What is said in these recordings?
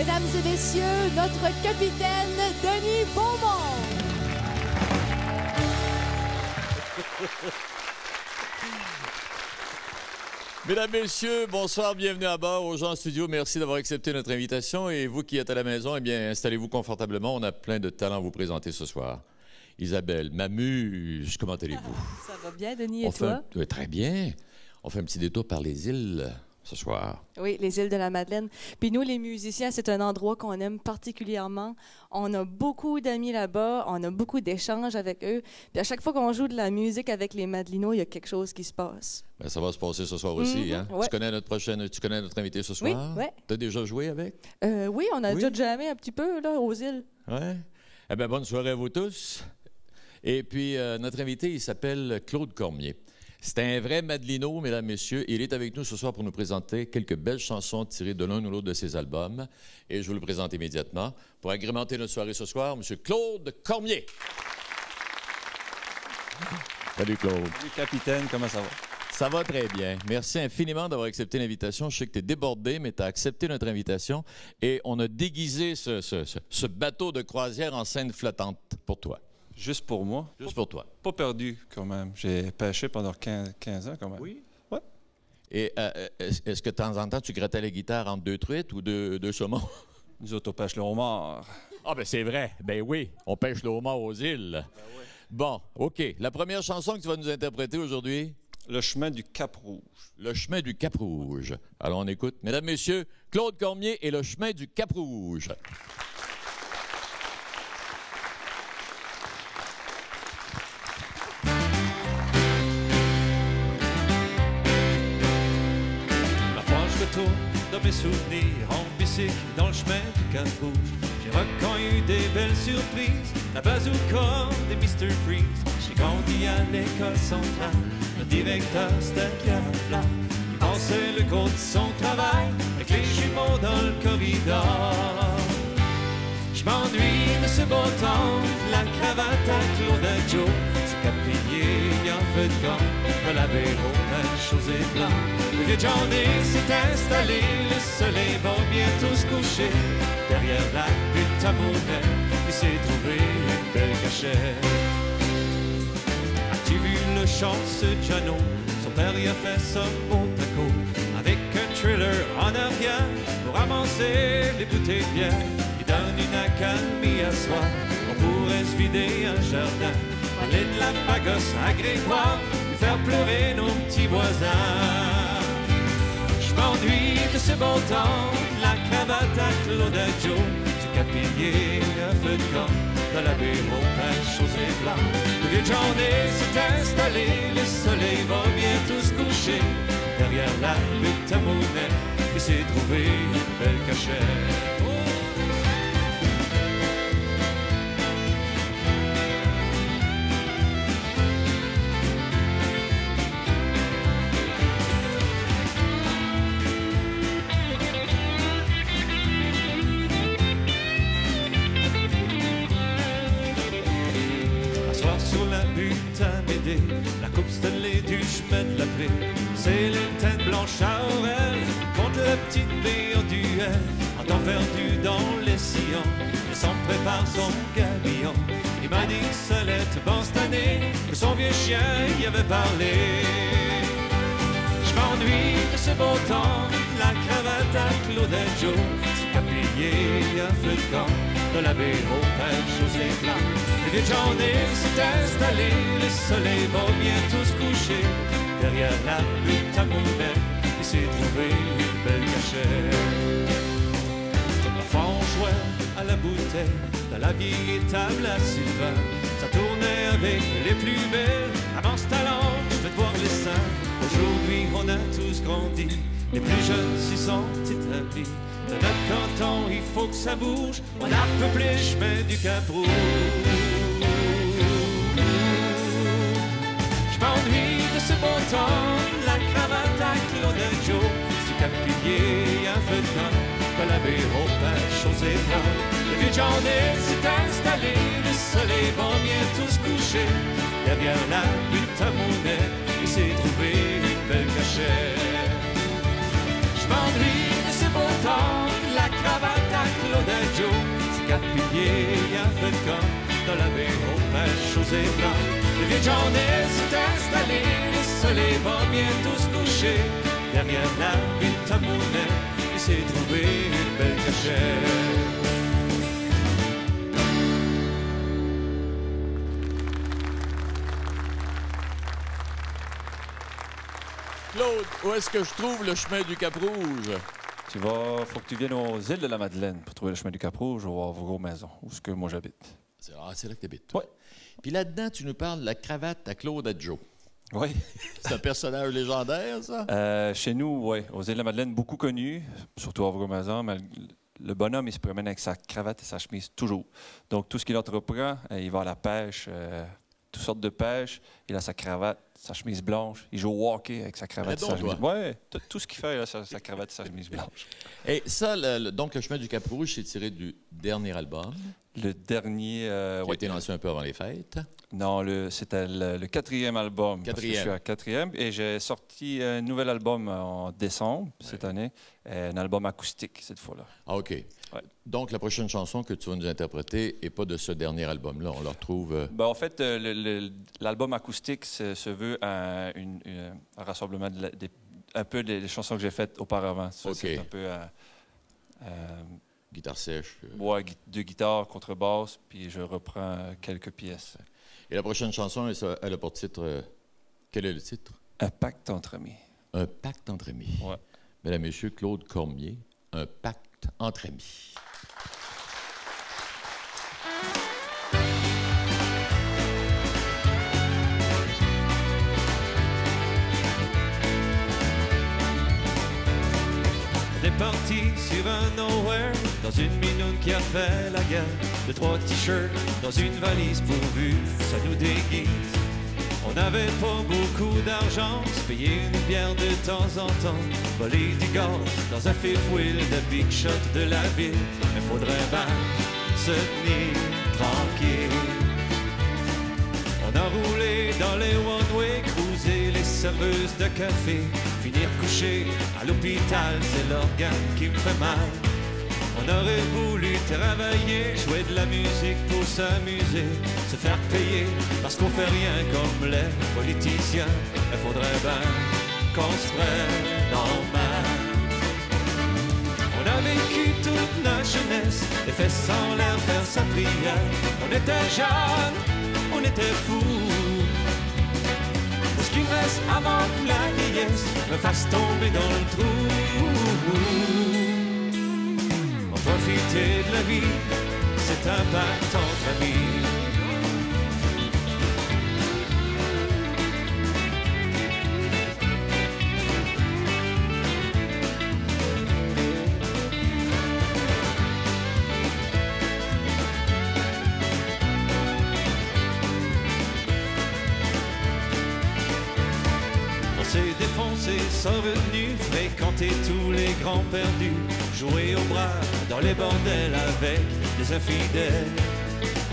Mesdames et messieurs, notre capitaine Denis Beaumont. Mesdames, Messieurs, bonsoir, bienvenue à bord. Aux gens en studio, merci d'avoir accepté notre invitation. Et vous qui êtes à la maison, eh bien, installez-vous confortablement. On a plein de talents à vous présenter ce soir. Isabelle, Mamuse, comment allez-vous? Ça va bien, Denis, et toi? Oui, très bien. On fait un petit détour par les îles ce soir. Oui, les îles de la Madeleine. Puis nous, les musiciens, c'est un endroit qu'on aime particulièrement. On a beaucoup d'amis là-bas, on a beaucoup d'échanges avec eux. Puis à chaque fois qu'on joue de la musique avec les Madelinots, il y a quelque chose qui se passe. Ben, ça va se passer ce soir aussi, hein? Ouais. Tu connais notre invité ce soir? Oui, oui. Tu as déjà joué avec? Oui, on a déjà jammé un petit peu là, aux îles. Oui. Eh bien, bonne soirée à vous tous. Et puis, notre invité, il s'appelle Claude Cormier. C'est un vrai Madelino, mesdames, messieurs. Il est avec nous ce soir pour nous présenter quelques belles chansons tirées de l'un ou l'autre de ses albums. Et je vous le présente immédiatement. Pour agrémenter notre soirée ce soir, M. Claude Cormier. Salut, Claude. Salut, capitaine. Comment ça va? Ça va très bien. Merci infiniment d'avoir accepté l'invitation. Je sais que tu es débordé, mais tu as accepté notre invitation. Et on a déguisé ce bateau de croisière en scène flottante pour toi. Juste pour moi? Juste pour toi. Pas perdu, quand même. J'ai pêché pendant 15 ans, quand même. Oui? Ouais. Et est-ce que de temps en temps, tu grattais la guitare entre deux truites ou deux saumons? Nous autres, on pêche le homard. Ah, ben c'est vrai. Ben oui, on pêche le homard aux îles. Ben oui. Bon, OK. La première chanson que tu vas nous interpréter aujourd'hui? Le chemin du Cap-Rouge. Le chemin du Cap-Rouge. Alors, on écoute. Mesdames, Messieurs, Claude Cormier et le chemin du Cap-Rouge. Dans mes souvenirs en bicycle dans le chemin du Cap-Rouge, j'ai reconnu des belles surprises, la bazooka des Mr. Freeze. J'ai grandi à l'école centrale, le directeur c'était Pierre Flamme. Il pensait le gros de son travail avec les jumeaux dans le corridor. Je m'ennuie de ce beau temps, la cravate à Claude Joe, ce caprier en feu de camp, de la béro pêche aux éclats. Le vieux Johnny s'est installé, le soleil va bientôt se coucher. Derrière la butte à Montaigne, il s'est trouvé une belle cachette. As-tu vu le chanceux Jano? Son père y a fait ça au taco, avec un trailer en arrière pour ramasser les bouteilles de bière. Il donne une accalmie à soi, on pourrait se vider un jardin, aller de la Bagosse à Grégoire, et faire pleurer nos petits voisins. Je m'ennuie de ce bon temps, la cravate à Claude Joe, du capillier, un feu de camp, de la béro pêche aux éclats. Le vieux Johnny s'est installé, le soleil va bientôt se coucher. Derrière la butte à Monet, il s'est trouvé une belle cachette. La coupe Stanley du chemin de la paix, c'est les têtes blanches à Aurel contre la petite baie en duel. En temps perdu dans les sillons, le sang prépare son gabillon. Il m'a dit que ça allait être bon cette année, que son vieux chien y avait parlé. Je m'ennuie de ce beau temps, la cravate à Claude Joe, ce capillier un feu de camp, de la baie aux pêches aux éclats. Le vieux Johnny s'est installé, le soleil va bientôt se coucher. Derrière la butte à Montaigne, il s'est trouvé une belle cachette. Parfois on jouait à la bouteille, dans la vieille table à Sylvain. Ça tournait avec les plus belles, avant ce talent, faites voir les seins. Aujourd'hui on a tous grandi, les plus jeunes s'y sont établis. De notre canton, il faut que ça bouge, on a peuplé le chemin du Cap-Rouge. Je m'ennuie de ce bon temps, la cravate à Claude Joe, du capillier un feu de camp, de la baie aux pêches aux éclats. Le vieux Johnny s'est installé, le soleil va bientôt se coucher. Derrière la butte à Monet, il s'est trouvé une belle cachette. Je m'ennuie de ce beau temps, la cravate à quatre piliers, il y a fait le camp dans la baie aux pêches aux éclats. Le vieux John s'est installé, le soleil va bientôt se coucher. Derrière la ville Tamounet, il s'est trouvé une belle cachette. Claude, où est-ce que je trouve le chemin du Cap-Rouge? Faut que tu viennes aux îles de la Madeleine pour trouver le chemin du Cap-Rouge ou à vos maisons, où est-ce que moi j'habite. C'est là que tu habites. Oui. Puis là-dedans, tu nous parles de la cravate à Claude Adjo. Oui. C'est un personnage légendaire, ça? Chez nous, oui. Aux îles de la Madeleine, beaucoup connu, surtout à Vos-Maisons, mais le bonhomme, il se promène avec sa cravate et sa chemise toujours. Donc, tout ce qu'il entreprend, il va à la pêche, toutes sortes de pêche. Il a sa cravate, sa chemise blanche. Il joue au hockey avec sa cravate et sa chemise blanche. Oui, tout ce qu'il fait, il a sa cravate et sa chemise blanche. Et ça, donc, le chemin du Cap-Rouge, c'est tiré du dernier album. Le dernier... qui a été lancé un peu avant les fêtes. Non, c'était le quatrième album. Parce que je suis à quatrième. Et j'ai sorti un nouvel album en décembre cette année. Un album acoustique, cette fois-là. Ah, OK. Ouais. Donc, la prochaine chanson que tu vas nous interpréter n'est pas de ce dernier album-là. On la retrouve... En fait, l'album acoustique se veut un rassemblement un peu des chansons que j'ai faites auparavant. Ça, OK. C'est un peu... guitare sèche. Ouais, de guitare, contrebasse, puis je reprends quelques pièces. Et la prochaine chanson, elle a pour titre... quel est le titre? Un pacte entre amis. Un pacte entre amis. Ouais. Mesdames, Messieurs, Claude Cormier, Un pacte entre amis. On est parti sur un nowhere, dans une minoune qui a fait la guerre. De 3 t-shirts dans une valise pourvue, ça nous déguise. On n'avait pas beaucoup d'argent, se payer une bière de temps en temps, voler du gaz dans un fifth wheel de big shot de la ville. Mais faudrait bien se tenir tranquille. On a roulé dans les one-way, cruisé les serveuses de café, finir couché à l'hôpital, c'est l'organe qui me fait mal. On aurait voulu travailler, jouer de la musique pour s'amuser, se faire payer parce qu'on fait rien comme les politiciens. Il faudrait bien qu'on se prenne en main. On a vécu toute notre jeunesse, les fesses en l'air, faire sa prière. On était jeunes, on était fous. Ce qui me reste avant que la vieillesse me fasse tomber dans le trou. Profiter de la vie, c'est un pacte entre amis. On s'est défoncé sans revenu, fréquenté tous les grands perdus, jouer au bras dans les bordels avec des infidèles.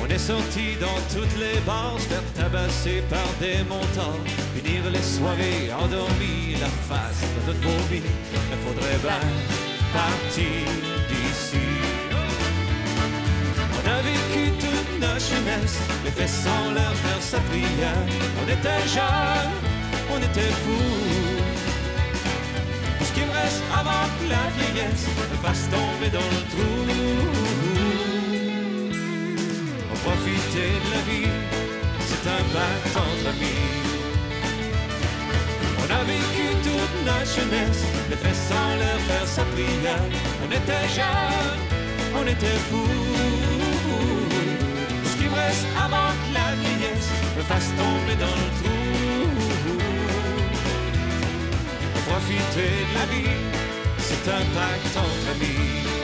On est sorti dans toutes les bars, se faire tabasser par des montards, finir les soirées endormis, la face de notre phobie. Il faudrait bien partir d'ici. On a vécu toute notre jeunesse, les fesses sans l'air, faire sa prière. On était jeunes, on était fous. Ce qui me reste avant que la vieillesse me fasse tomber dans le trou. On profiter de la vie, c'est un pacte entre amis. On a vécu toute notre jeunesse, les fesses sans l'air, faire sa prière. On était jeunes, on était fous. Ce qui me reste avant que la vieillesse me fasse tomber dans le trou. Profiter de la vie, c'est un pacte entre amis.